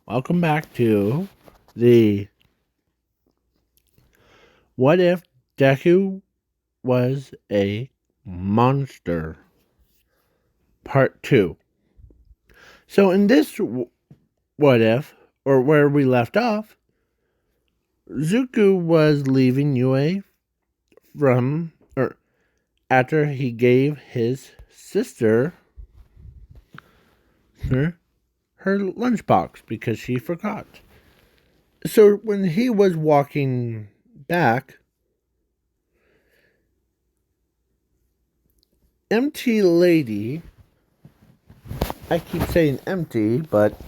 Welcome back to the What If Deku Was a Monster Part 2. So, in this What If, or where we left off, Zuko was leaving UA after he gave his sister her lunchbox because she forgot. So, when he was walking back, Empty Lady, I keep saying empty, but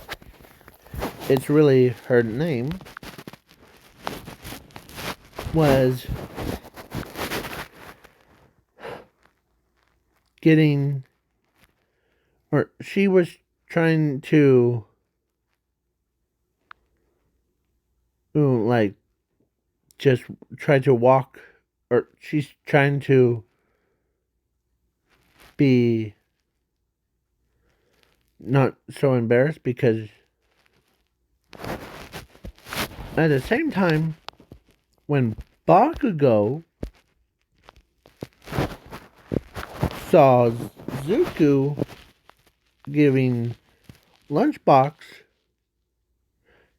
it's really her name, was getting, or she was trying to, like, just try to walk, or she's trying to be not so embarrassed because at the same time, when Bakugo saw Zuko giving lunchbox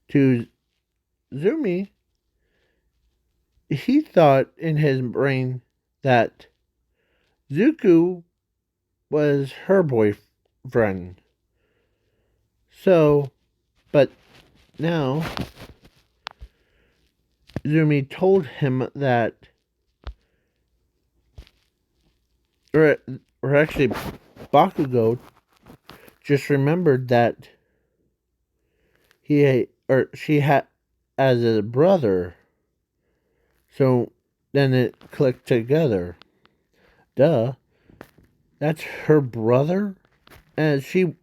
to Zumi, he thought in his brain that Zuko was her boyfriend. So, but now Zumi told him that, or, or actually, Bakugo just remembered that she had as a brother. So then it clicked together. Duh, that's her brother. As he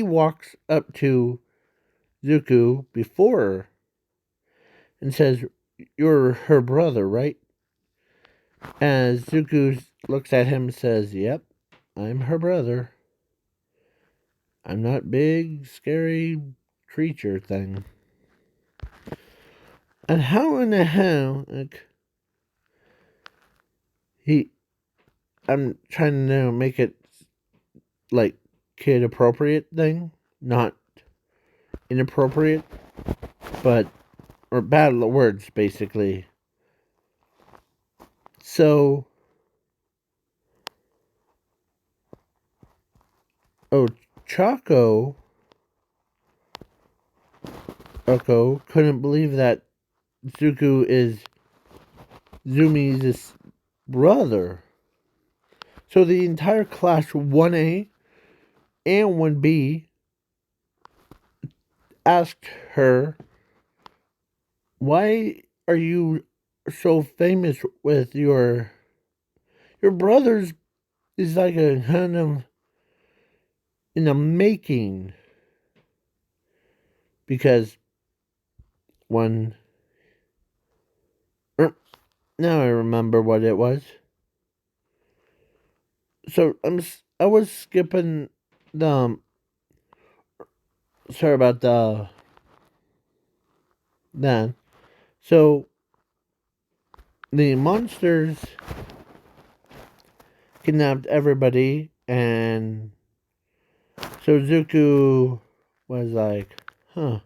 walks up to Zuko before and says, "You're her brother, right?" As Zuko looks at him and says, "Yep, I'm her brother. I'm not big, scary creature thing." And how in the hell, he, I'm trying to make it like kid appropriate thing, not inappropriate, but, or bad words basically. So, oh, Choco couldn't believe that Zuko is Zumi's brother. So the entire class 1A and 1B asked her, "Why are you so famous with your brother's is like a kind of in the making?" Because one, now I remember what it was. So I was skipping the, sorry about the that. So the monsters kidnapped everybody, and so Zuko was like, "Huh,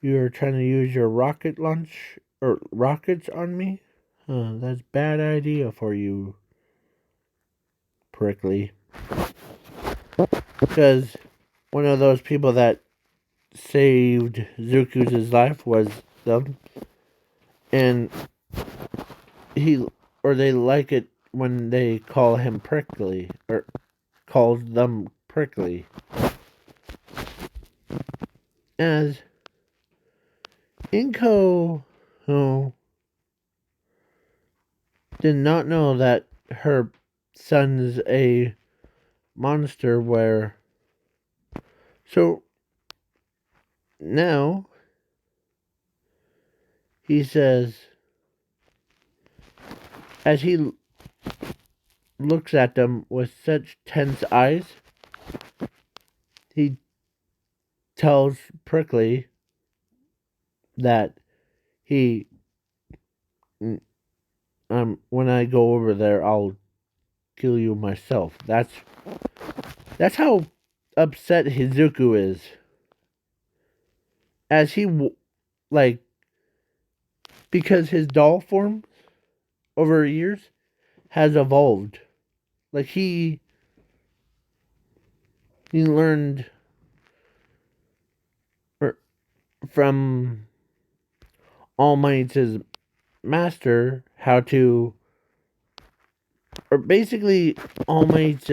you're trying to use your rocket launch or rockets on me? Huh, that's a bad idea for you, prickly." Because one of those people that saved Zuko's life was them, and he, or they like it when they call him prickly, or calls them prickly. As Inko, who did not know that her son's a monster, where, so now he says, as he looks at them with such tense eyes, he tells Prickly that he when I go over there, I'll kill you myself. That's how upset Hizuku is, as like because his doll form over years has evolved. Like he learned from All Might's master how to, or basically All Might's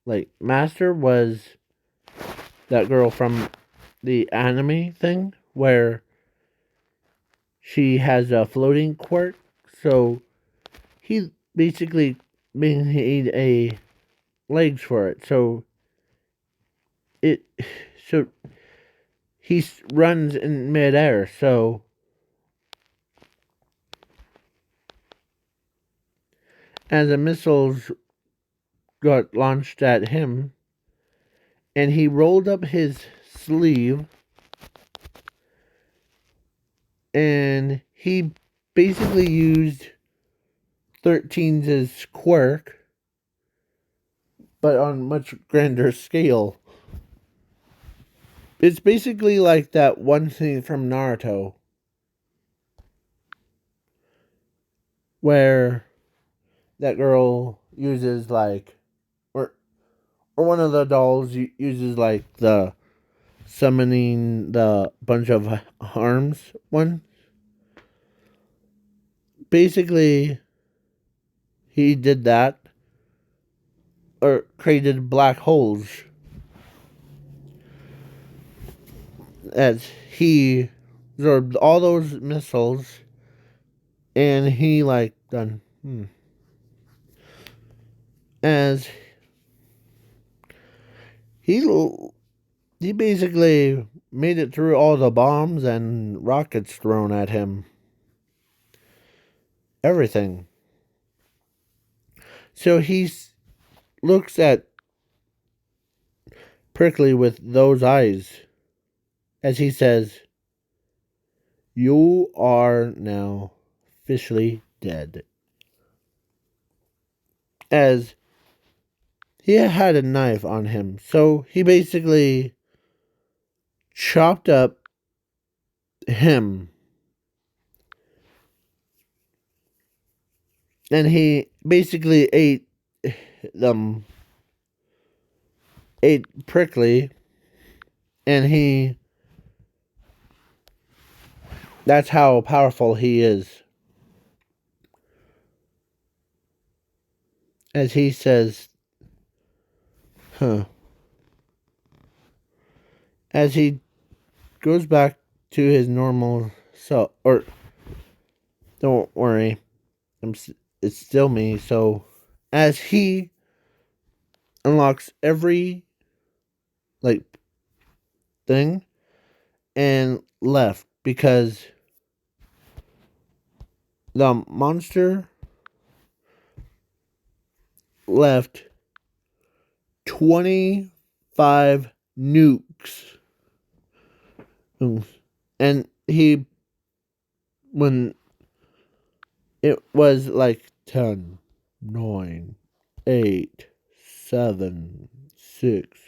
like master was that girl from the anime thing where she has a floating quirk. So he basically made a legs for it. It so he runs in midair. So as the missiles got launched at him, and he rolled up his sleeve, and he basically used 13's quirk, but on much grander scale. It's basically like that one scene from Naruto where that girl uses like, or one of the dolls uses like the summoning the bunch of arms one. Basically, he did that, or created black holes, as he absorbed all those missiles, and he like done as he he basically made it through all the bombs and rockets thrown at him. Everything. So he looks at Prickly with those eyes as he says, "You are now officially dead." As he had a knife on him, so he basically chopped up him, and he basically them, ate Prickly, and that's how powerful he is. As he says, huh. As he goes back to his normal self, or don't worry, it's still me. So, as he unlocks every like thing and left because the monster left 25 nukes. And he, when it was like 10, 9, 8, 7, 6,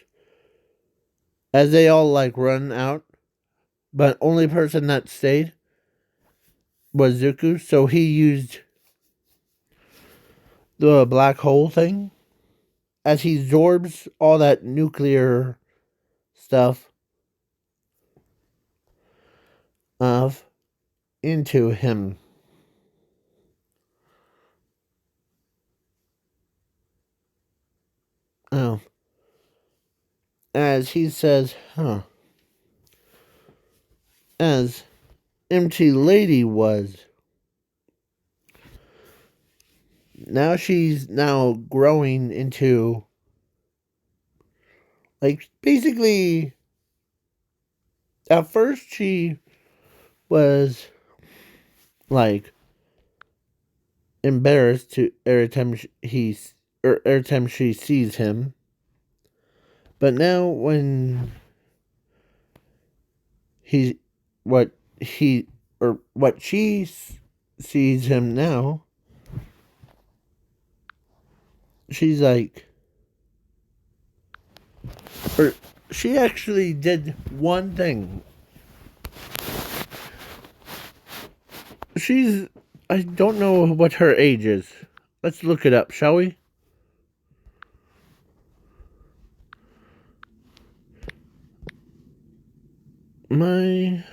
as they all like run out, but only person that stayed was Zuko, so he used the black hole thing as he absorbs all that nuclear stuff of into him. Oh. As he says, huh. As Empty Lady was. Now she's now growing into, like, basically, at first she was like embarrassed to every time every time she sees him, But now when he what he or what she sees him now, she's like, or she actually did one thing. I don't know what her age is. Let's look it up, shall we? My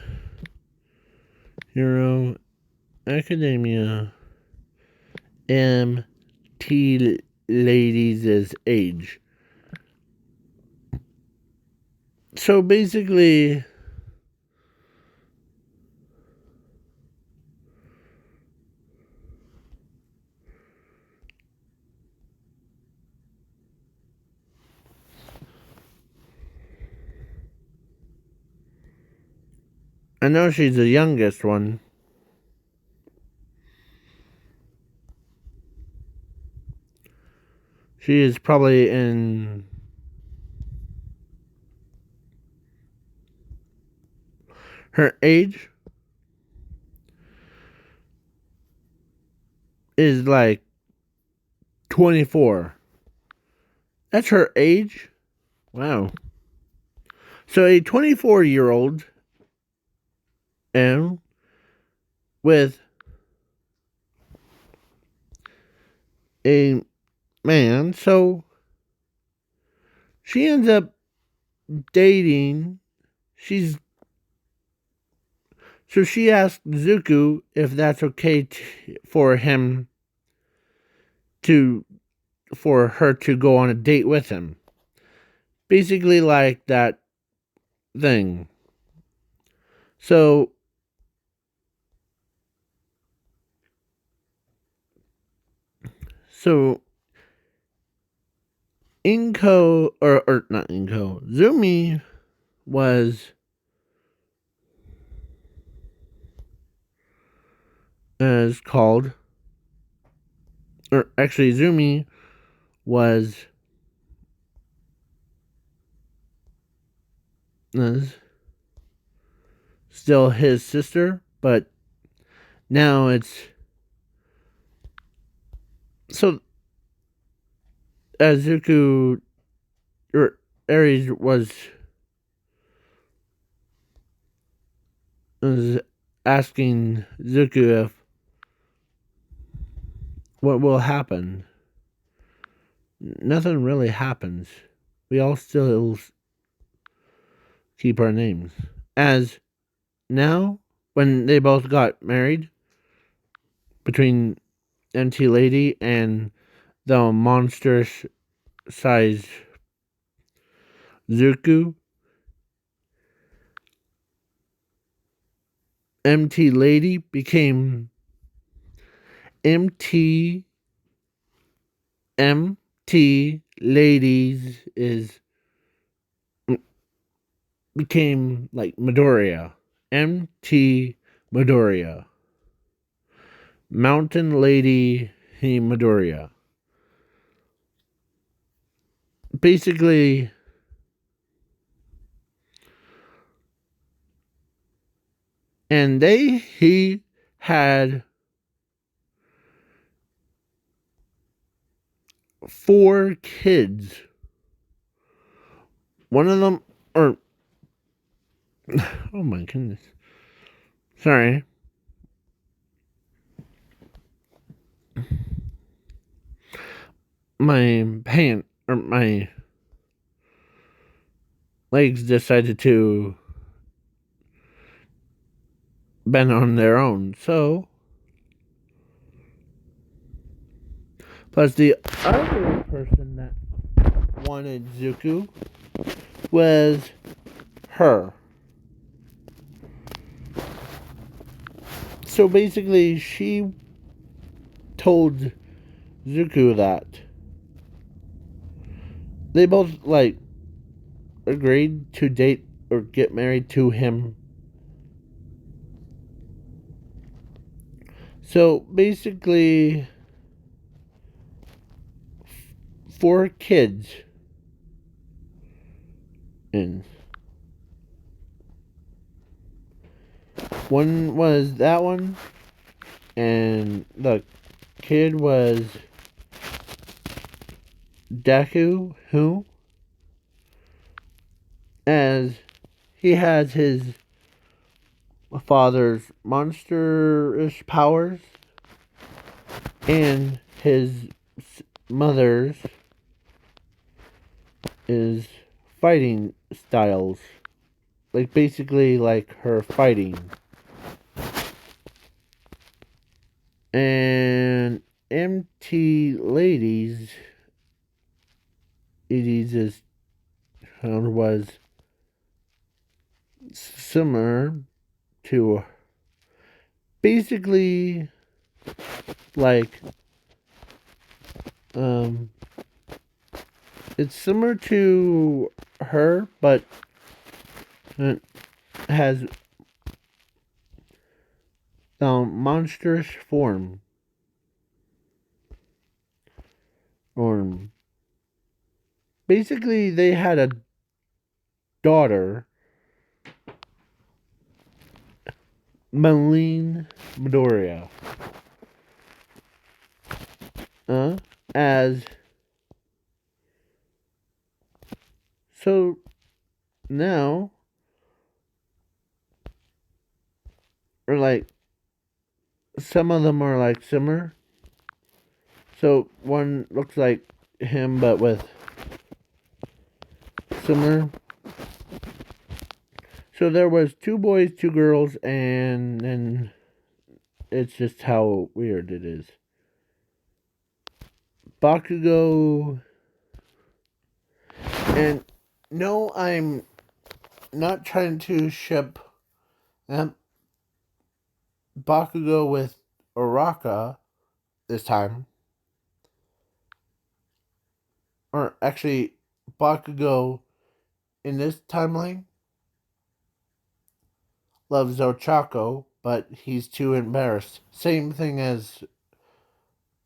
Hero Academia MT Ladies' age. So basically, I know she's the youngest one. She is probably in her age is like 24. That's her age? Wow. So a 24-year-old and with a man, so she ends up dating. So she asked Zuko if that's okay for him to for her to go on a date with him. Basically like that thing. So so Inko or not Inko, Zumi was as called, or actually Zumi was still his sister, but now it's so as Zuko or Aries was asking Zuko if what will happen. Nothing really happens. We all still keep our names. As now, when they both got married, between MT Lady and the monstrous size Zuko, MT Lady became MT Ladies is became like Midoriya. MT Midoriya. Mountain Lady Midoriya. Basically, and he had 4 kids. One of them, or oh my goodness, sorry. My legs decided to bend on their own. So, plus the other person that wanted Zuko was her. So basically, she told Zuko that they both like agreed to date or get married to him. So basically, 4 kids And one was that one, and the kid was Deku, who, as he has his father's monsterish powers and his mother's is fighting styles. Like basically like her fighting. And MT Ladies is was similar to basically like um it's similar to her, but it has monstrous form. Or basically they had a daughter, Malene Midoriya, as so now, or like some of them are like similar. So one looks like him, but with similar. So there was two boys, two girls, and then it's just how weird it is. Bakugo, and no, I'm not trying to ship Bakugo with Araka this time. Or actually, Bakugo in this timeline loves Ochako, but he's too embarrassed. Same thing as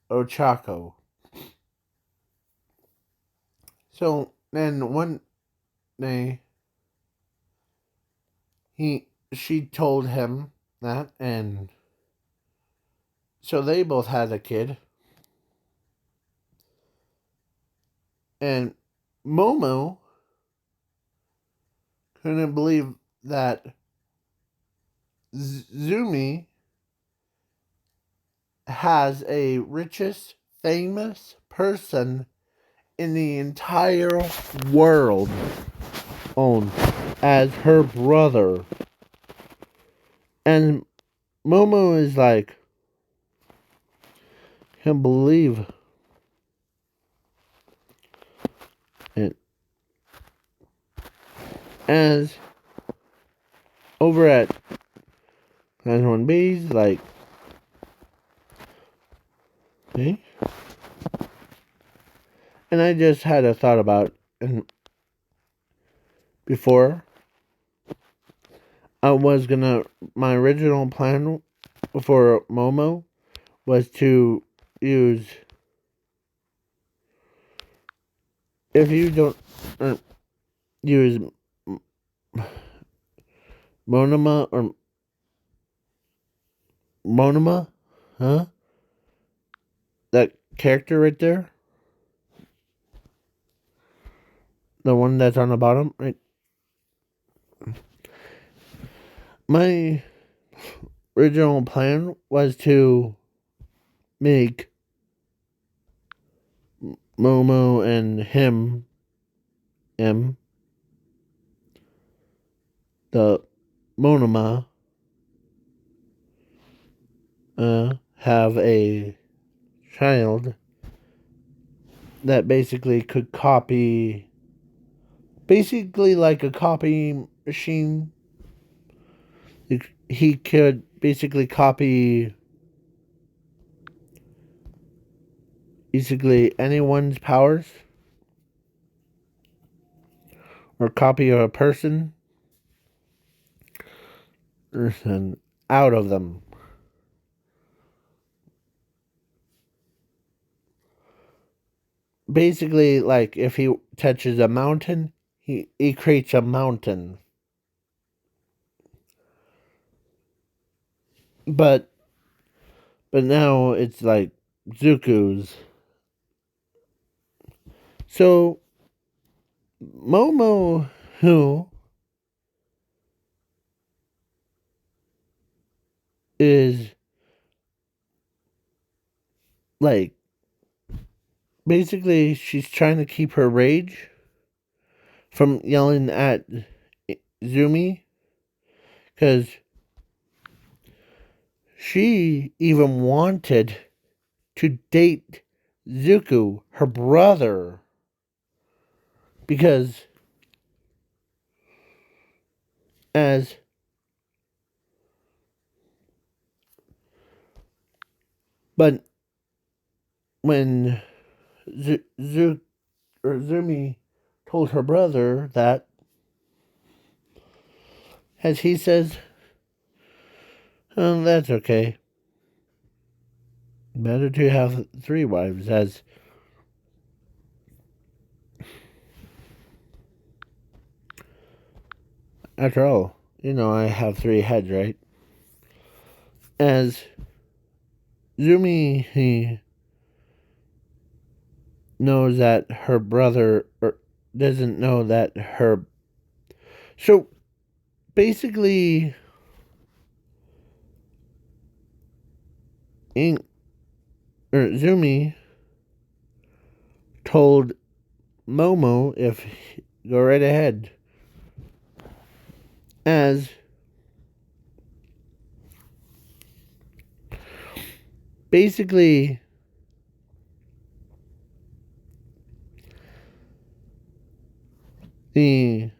Ochako. So then one day she told him that, and so they both had a kid. And Momo couldn't believe that Zumi has a richest famous person in the entire world owned as her brother. And Momo is like, can't believe it. As over at Class 1B's, like, okay. And I just had a thought about, and before, I was gonna, my original plan for Momo was to use, if you don't use Monoma or Monoma, huh? That character right there, the one that's on the bottom, right? My original plan was to make Momo and him, the Monoma, have a child that basically could copy, basically like a copy machine. He could basically copy basically anyone's powers or copy a person out of them. Basically, like if he touches a mountain, he creates a mountain. But now it's like Zuko's. So Momo, who is like basically she's trying to keep her rage from yelling at Zumi, because she even wanted to date Zuko, her brother, because as but when Zumi told her brother that, as he says, oh, that's okay. Better to have 3 wives, as after all, I have 3 heads, right? As Zumi, he knows that her brother doesn't know that her. So basically, Zumi told Momo if go right ahead, as basically the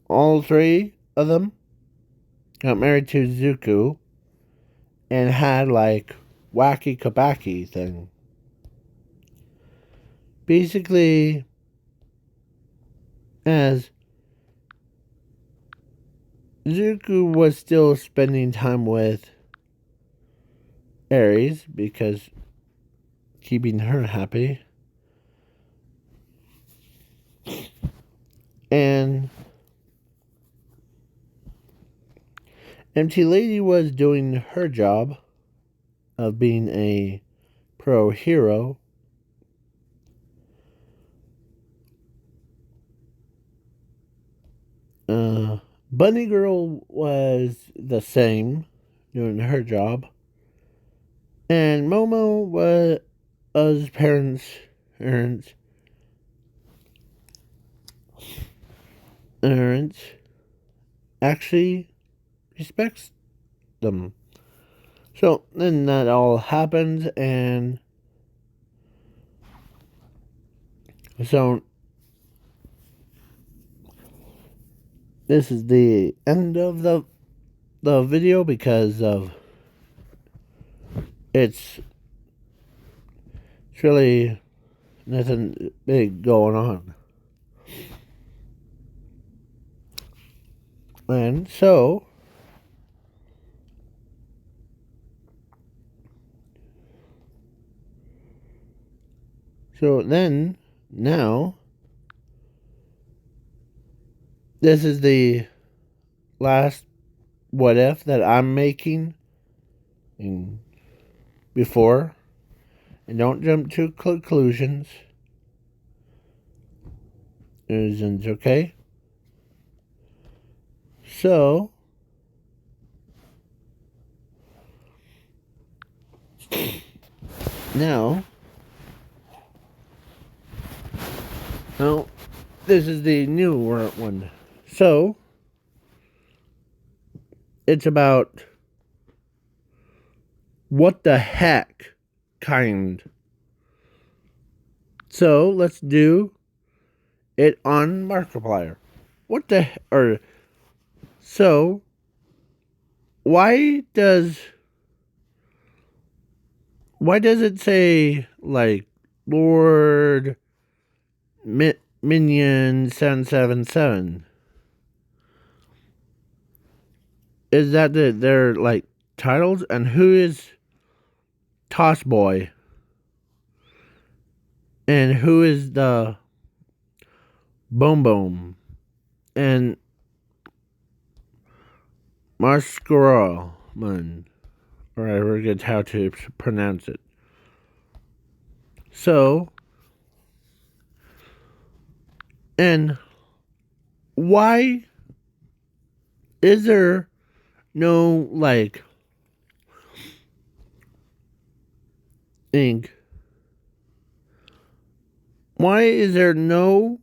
all 3 of them got married to Zuko and had like wacky kabaki thing. Basically, as Zuko was still spending time with Aries because keeping her happy, and Empty Lady was doing her job of being a pro hero. Bunny Girl was the same, doing her job. And Momo was parents actually respects them. So then that all happens, and so this is the end of the video, because of it's really nothing big going on. And so then now this is the last what if that I'm making before, and don't jump to conclusions. Isn't okay? So now, this is the new one. So it's about what the heck kind. So let's do it on Markiplier. What the or so why does it say like Lord Minion 777? Is that their like titles? And who is Toss Boy? And who is the Boom Boom and Mascaraman, or I forget how to pronounce it. So, and why is there no, like, ink? Why is there no,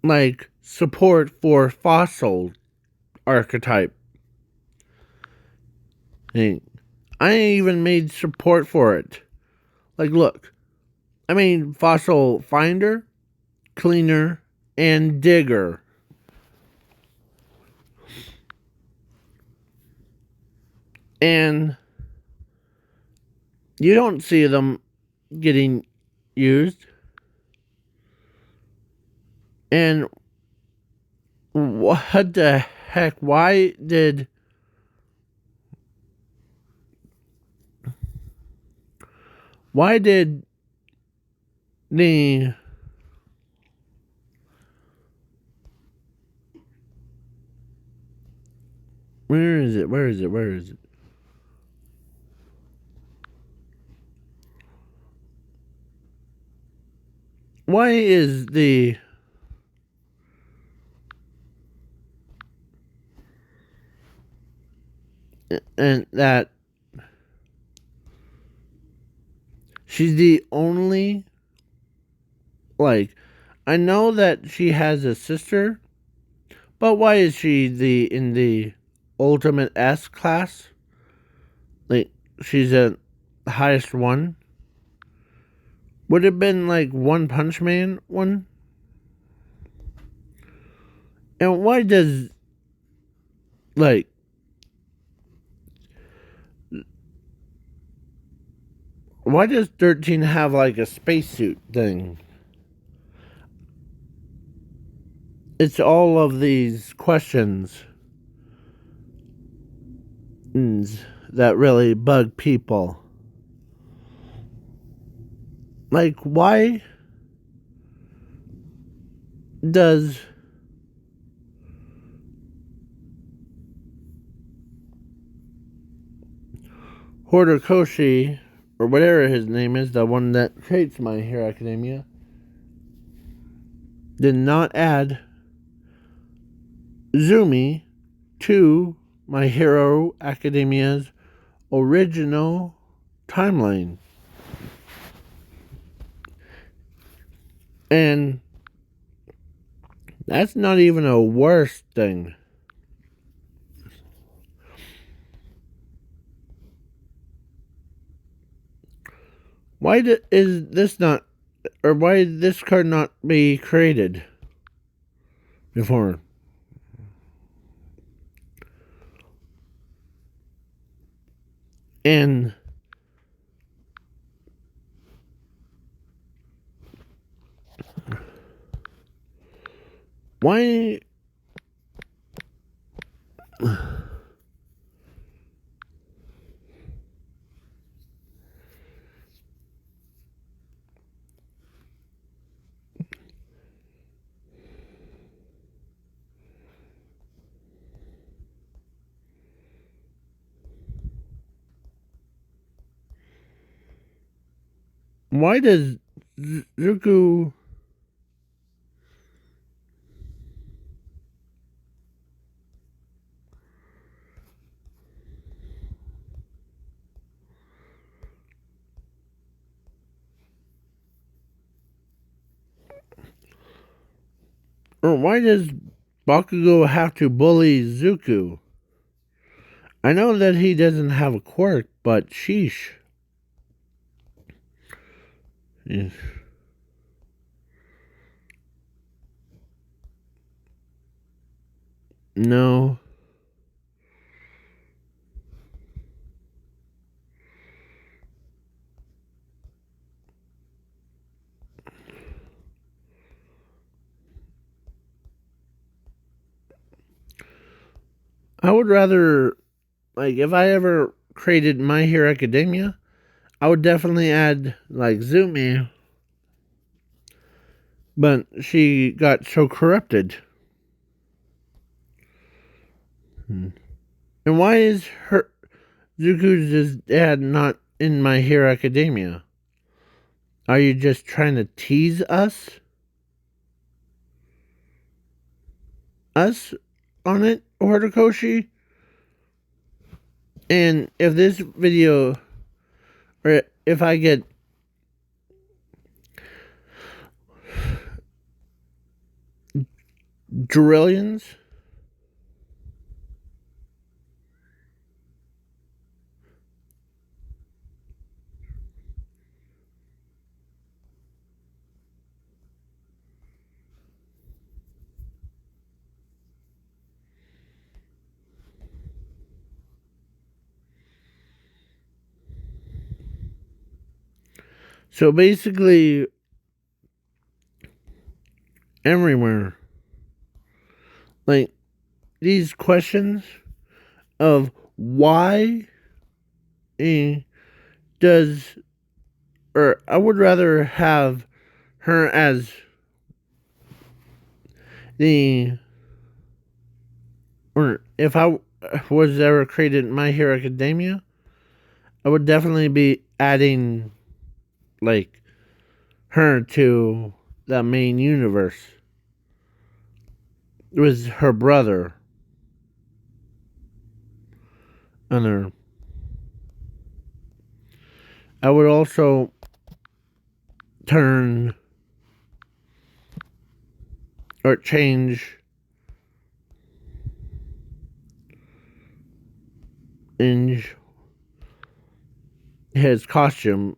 like, support for fossil archetype ink? I even made support for it. Like, look, I made fossil finder, cleaner, and digger. And you don't see them getting used. And what the heck? Why did the where is it? Why is the and that she's the only, like, I know that she has a sister, but why is she in the ultimate S class? Like, she's the highest one. Would it have been like One Punch Man one? And why does, like, why does 13 have like a spacesuit thing? It's all of these questions that really bug people. Like, why does Horikoshi, or whatever his name is, the one that creates My Hero Academia, did not add Zumi to My Hero Academia's original timeline? And that's not even a worse thing. Why is this not, or why did this card not be created before? And why does Zuko, or why does Bakugo have to bully Zuko? I know that he doesn't have a quirk, but sheesh. Yes. No. I would rather, like, if I ever created My Hero Academia, I would definitely add like Zumi, but she got so corrupted. And why is her Zuko's dad not in My Hero Academia? Are you just trying to tease us? Us on it, Horikoshi? And if this video, or if I get trillions, so basically everywhere, like these questions of why does, or I would rather have her as the, or if I was ever created My Hero Academia, I would definitely be adding like her to the main universe. It was her brother. And I would also turn or change in his costume,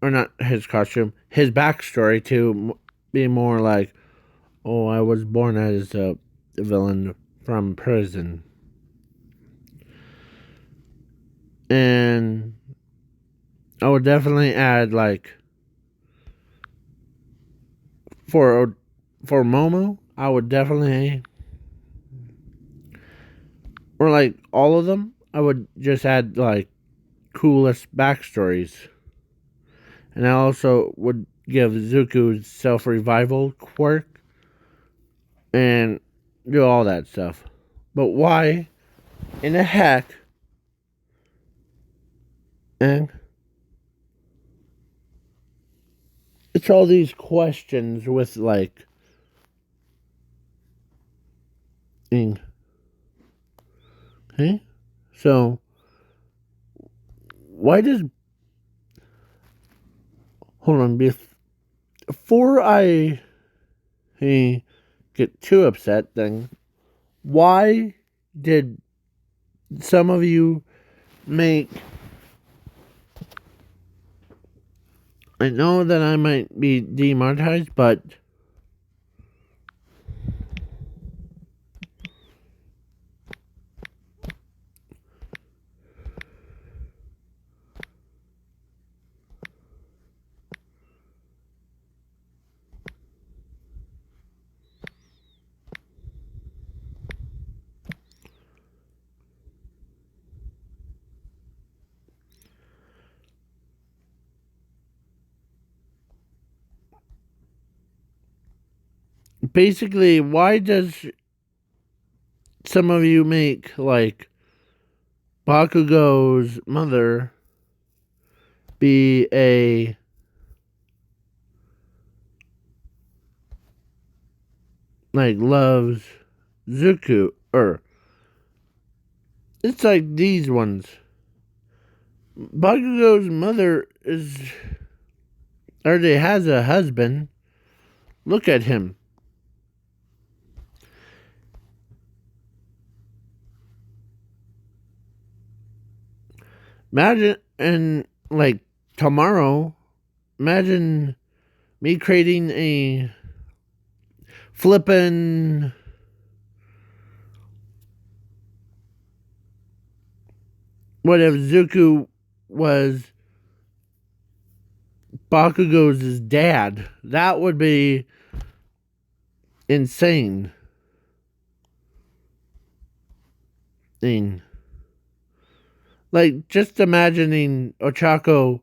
or not his costume, his backstory to be more like, oh, I was born as a villain from prison. And I would definitely add like for Momo, I would definitely, or like all of them, I would just add like coolest backstories. And I also would give Zuko's self revival quirk and do all that stuff. But why in the heck? And it's all these questions with like, okay, so why does, hold on, before I get too upset, then why did some of you make, I know that I might be demonetized, but basically, why does some of you make like Bakugo's mother be a like loves Zuko, or it's like these ones. Bakugo's mother is already has a husband. Look at him. Imagine, and like tomorrow, imagine me creating a flippin' what if Zuko was Bakugo's dad? That would be insane. Like just imagining Ochako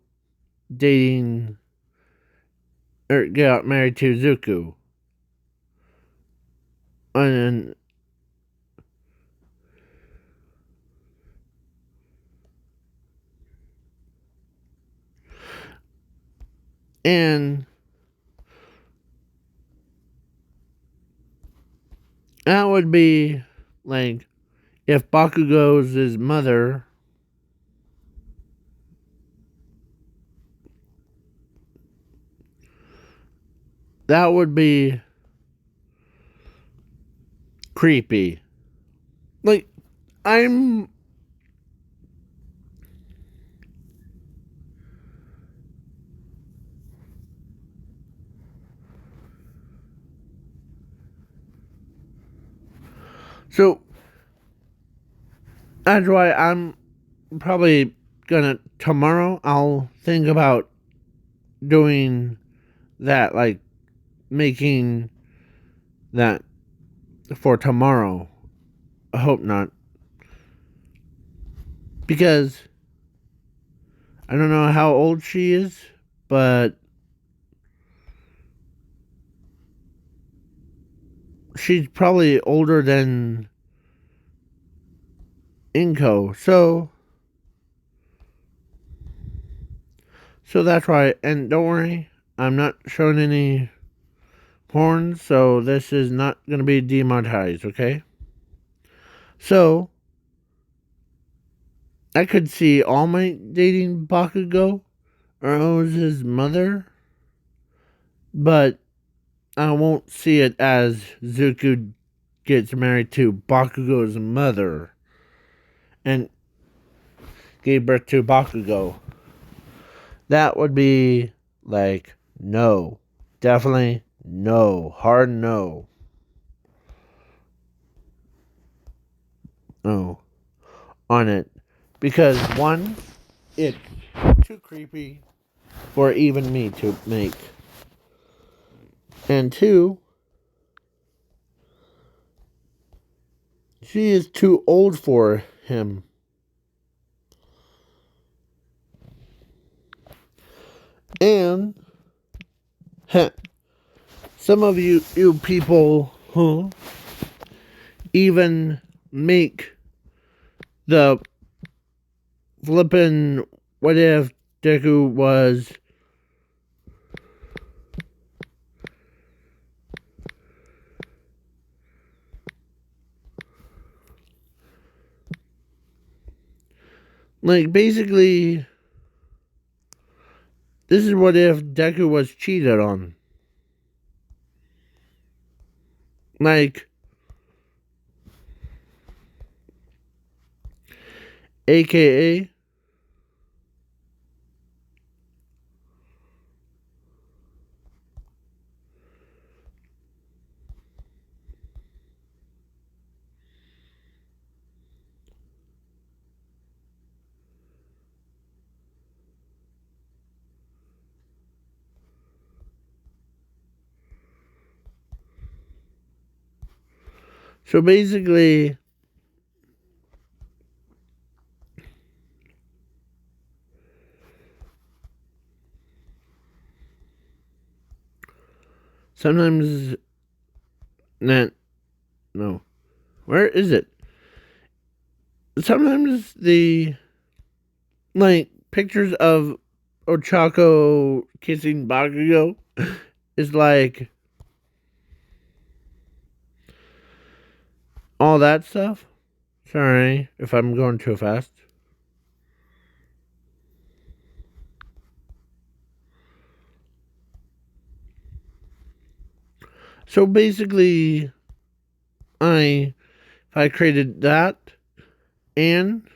dating or got married to Zuko. And and that would be like if Bakugo's mother that would be creepy. Like I'm so that's why I'm probably gonna tomorrow I'll think about doing that, like making that for tomorrow. I hope not. Because I don't know how old she is, but she's probably older than Inko. So that's right. And don't worry, I'm not showing any porn, so this is not going to be demonetized, okay? So I could see All Might dating Bakugo or Oz's mother, but I won't see it as Zuko gets married to Bakugo's mother and gave birth to Bakugo. That would be like, no. Definitely no. Hard no. No. On it. Because one, it's too creepy for even me to make. And two, she is too old for him. And some of you people who even make the flippin' what if Deku was like basically this is what if Deku was cheated on. Like AKA so basically sometimes that no. Where is it? Sometimes the like pictures of Ochako kissing Bakugo is like all that stuff. Sorry if I'm going too fast. So basically, if I created that and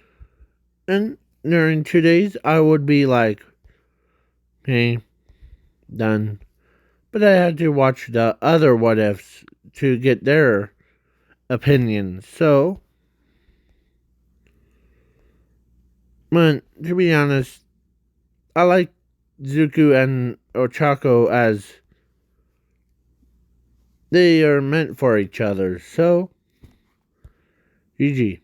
during 2 days, I would be like, okay, done. But I had to watch the other what ifs to get their opinions. So, but to be honest, I like Zuko and Ochako as they are meant for each other. So, GG.